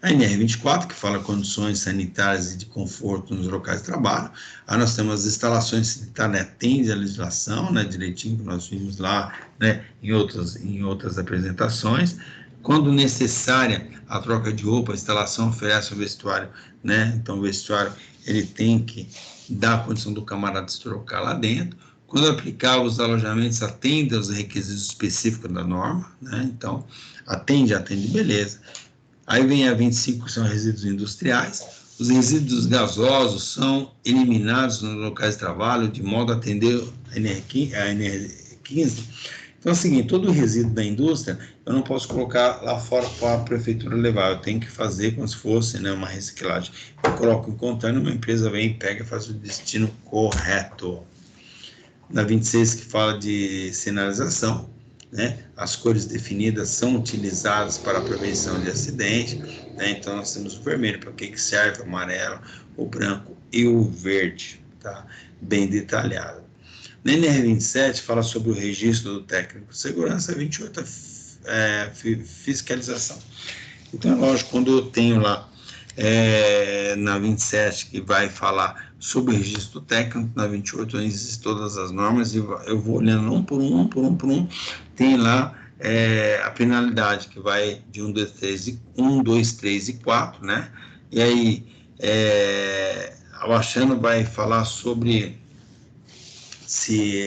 A NR24, que fala condições sanitárias e de conforto nos locais de trabalho. Aí nós temos as instalações sanitárias, né, atende a legislação, né, direitinho, que nós vimos lá, né, em outras apresentações. Quando necessária a troca de roupa, a instalação oferece o vestuário, né? Então, o vestuário, ele tem que dar a condição do camarada se trocar lá dentro. Quando aplicável, os alojamentos atendem aos requisitos específicos da norma, né? Então, atende, beleza. Aí vem a 25, que são resíduos industriais. Os resíduos gasosos são eliminados nos locais de trabalho, de modo a atender a NR15. Então é o seguinte, todo o resíduo da indústria, eu não posso colocar lá fora para a prefeitura levar, eu tenho que fazer como se fosse, né, uma reciclagem. Eu coloco em contêiner, uma empresa vem, pega e faz o destino correto. Na 26, que fala de sinalização, né, as cores definidas são utilizadas para a prevenção de acidente, né, então nós temos o vermelho, para que serve, o amarelo, o branco e o verde, tá? Bem detalhado. Na NR27 fala sobre o registro do técnico de segurança, 28 fiscalização. Então, é lógico, quando eu tenho lá na 27 que vai falar sobre o registro técnico, na 28 existem todas as normas e eu vou olhando um por um, tem lá a penalidade que vai de 1, 2, 3 e 4, né? E aí, o Achano vai falar sobre se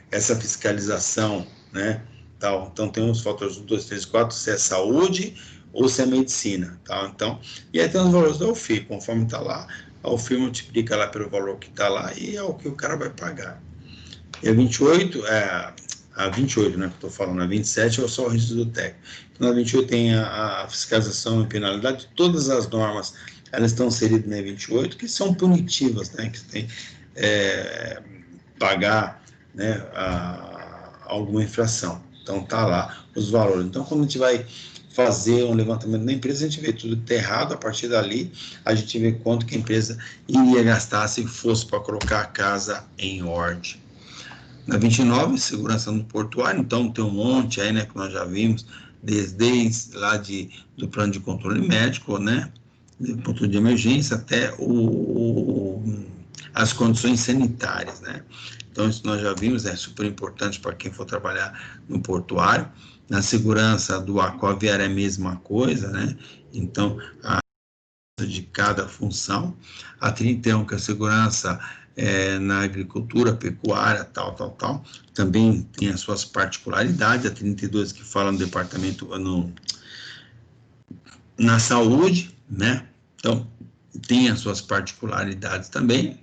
essa fiscalização, né, tal. Então, tem uns fatores 1, 2, 3, 4, se é saúde ou se é medicina, tá? Então, e aí tem os valores da UFI, conforme está lá, a UFI multiplica lá pelo valor que está lá e é o que o cara vai pagar. E a 28, a 28, né, que eu estou falando, a 27 é só o registro do técnico. Então, a 28 tem a fiscalização e penalidade, todas as normas, elas estão inseridas na 28, que são punitivas, né, que tem pagar, né, alguma infração. Então, tá lá os valores. Então, quando a gente vai fazer um levantamento da empresa, a gente vê tudo que está errado, a partir dali, a gente vê quanto que a empresa iria gastar se fosse para colocar a casa em ordem. Na 29, segurança no portuário, então tem um monte aí, né, que nós já vimos, desde lá do plano de controle médico, né, do controle de emergência, até as condições sanitárias, né. Então, isso nós já vimos, é super importante para quem for trabalhar no portuário. Na segurança do aquaviário é a mesma coisa, né? Então, a de cada função. A 31, que é a segurança na agricultura, pecuária, tal, também tem as suas particularidades. A 32, que fala no departamento, na saúde, né? Então, tem as suas particularidades também,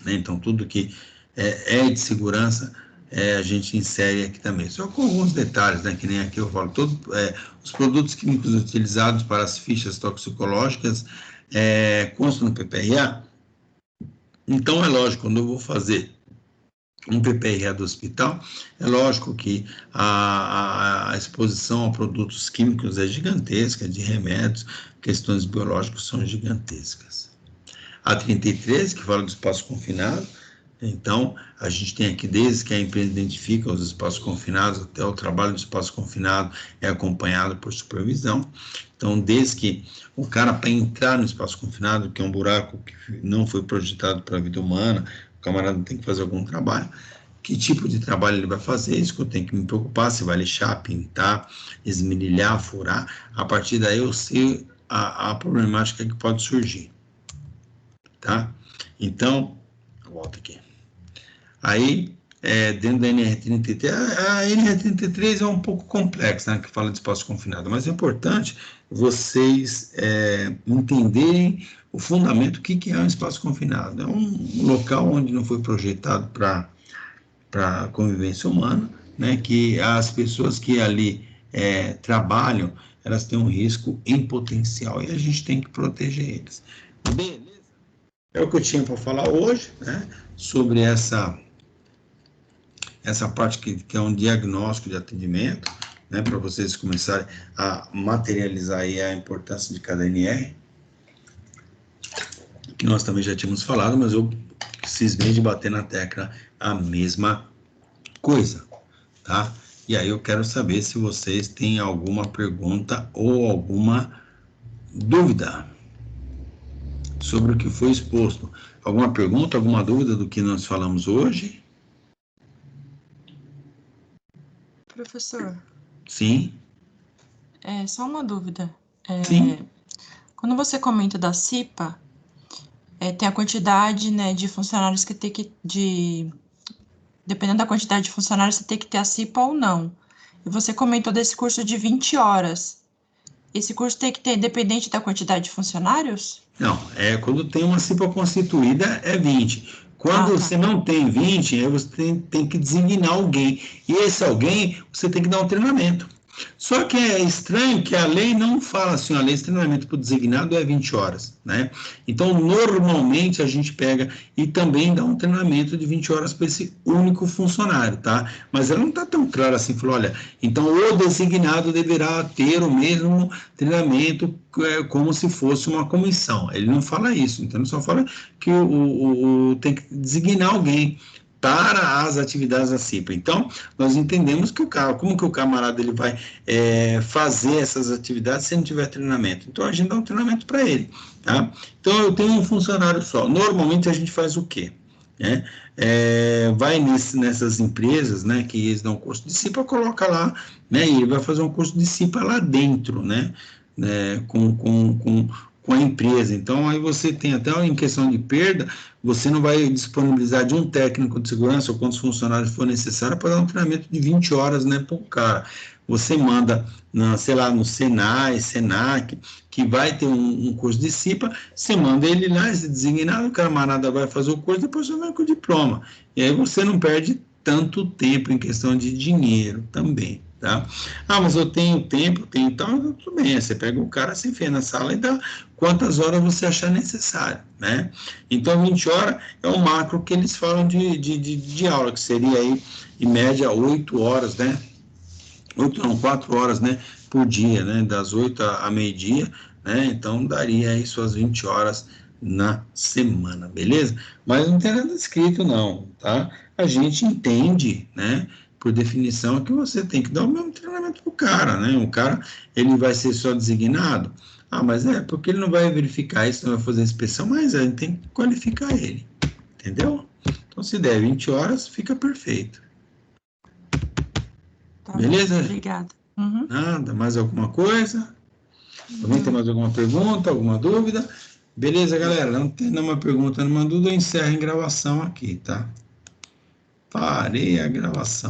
né? Então, tudo que de segurança, a gente insere aqui também, só com alguns detalhes, né, que nem aqui eu falo, os produtos químicos utilizados para as fichas toxicológicas consta no PPRA. Então, é lógico, quando eu vou fazer um PPRA do hospital, é lógico que a exposição a produtos químicos é gigantesca, de remédios, questões biológicas são gigantescas. A 33, que fala do espaço confinado, então, a gente tem aqui, desde que a empresa identifica os espaços confinados, até o trabalho do espaço confinado é acompanhado por supervisão. Então, desde que o cara, para entrar no espaço confinado, que é um buraco que não foi projetado para a vida humana, o camarada tem que fazer algum trabalho. Que tipo de trabalho ele vai fazer? Isso que eu tenho que me preocupar, se vai lixar, pintar, esmerilhar, furar. A partir daí eu sei a problemática que pode surgir. Tá? Então, volta aqui. Aí, dentro da NR33, a NR33 é um pouco complexa, né, que fala de espaço confinado, mas é importante vocês entenderem o fundamento, o que é um espaço confinado. É um local onde não foi projetado para convivência humana, né, que as pessoas que ali trabalham, elas têm um risco em potencial e a gente tem que proteger eles. Beleza? É o que eu tinha para falar hoje, né, sobre essa parte que é um diagnóstico de atendimento, né, para vocês começarem a materializar aí a importância de cada NR, que nós também já tínhamos falado, mas eu cismei de bater na tecla a mesma coisa, tá? E aí eu quero saber se vocês têm alguma pergunta ou alguma dúvida sobre o que foi exposto. Alguma pergunta, alguma dúvida do que nós falamos hoje? Professor. Sim. Só uma dúvida. Sim. Quando você comenta da CIPA, tem a quantidade, né, de funcionários que tem que... Dependendo da quantidade de funcionários, você tem que ter a CIPA ou não. E você comentou desse curso de 20 horas. Esse curso tem que ter, independente da quantidade de funcionários? Não, quando tem uma CIPA constituída, é 20. Quando você não tem 20, aí você tem que designar alguém. E esse alguém, você tem que dar um treinamento. Só que é estranho que a lei não fala assim, a lei de treinamento para o designado é 20 horas, né? Então, normalmente, a gente pega e também dá um treinamento de 20 horas para esse único funcionário, tá? Mas ela não está tão clara assim, falou, olha, então o designado deverá ter o mesmo treinamento como se fosse uma comissão. Ele não fala isso, então ele só fala que tem que designar alguém para as atividades da CIPA. Então, nós entendemos que como que o camarada ele vai fazer essas atividades se não tiver treinamento? Então, a gente dá um treinamento para ele, tá? Então, eu tenho um funcionário só. Normalmente, a gente faz o quê? Vai nessas empresas, né, que eles dão curso de CIPA, coloca lá, né, e ele vai fazer um curso de CIPA lá dentro, né, com a empresa. Então, aí você tem até em questão de perda, você não vai disponibilizar de um técnico de segurança ou quantos funcionários for necessário para dar um treinamento de 20 horas, né, para o cara. Você manda, sei lá, no Senai, Senac, que vai ter um curso de CIPA, você manda ele lá, esse designado, o camarada vai fazer o curso, depois você vai com o diploma. E aí você não perde tanto tempo em questão de dinheiro também, tá? Mas eu tenho tempo, tenho tal, tudo bem, você pega o cara, se enfia na sala e dá quantas horas você achar necessário, né? Então, 20 horas é o macro que eles falam de aula, que seria aí, em média, 8 horas, né? 4 horas, né, por dia, né, das 8 a meio-dia, né, então daria aí suas 20 horas na semana, beleza? Mas não tem nada escrito não, tá? A gente entende, né, por definição, que você tem que dar o mesmo treinamento pro cara, né, o cara, ele vai ser só designado, mas porque ele não vai verificar isso, não vai fazer inspeção, mas a gente tem que qualificar ele, entendeu? Então, se der 20 horas, fica perfeito. Tá, beleza? Obrigada. Uhum. Nada, mais alguma coisa? Alguém tem mais alguma pergunta, alguma dúvida? Beleza, galera? Não tem nenhuma pergunta, nenhuma dúvida, eu encerro em gravação aqui, tá? Parei a gravação.